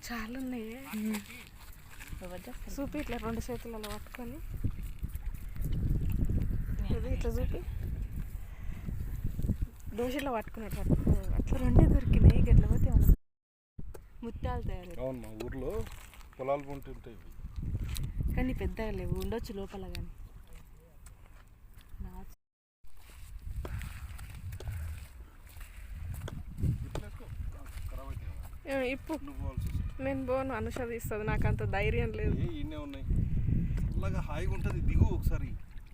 చాలా ఉన్నాయి. చూపి ఇట్లా 2 చేతులలో పట్టుకొని ఇట్లా చూపి దోశలో పట్టుకున్నట్టు అట్లా 2 దొరికినాయి. గట్ల పోతే ముత్యాలు తయారు. అవును, మా ఊర్లో పొలాలు ఉంటుంటాయి కానీ పెద్దగా లేవు, ఉండొచ్చు లోపల. కానీ ఇప్పుడు నేను పోను, అనుష తీస్తుంది. నాకు అంత ధైర్యం లేదు. ఉన్నాయి అలాగా హాయిగా ఉంటుంది. దిగు ఒకసారి.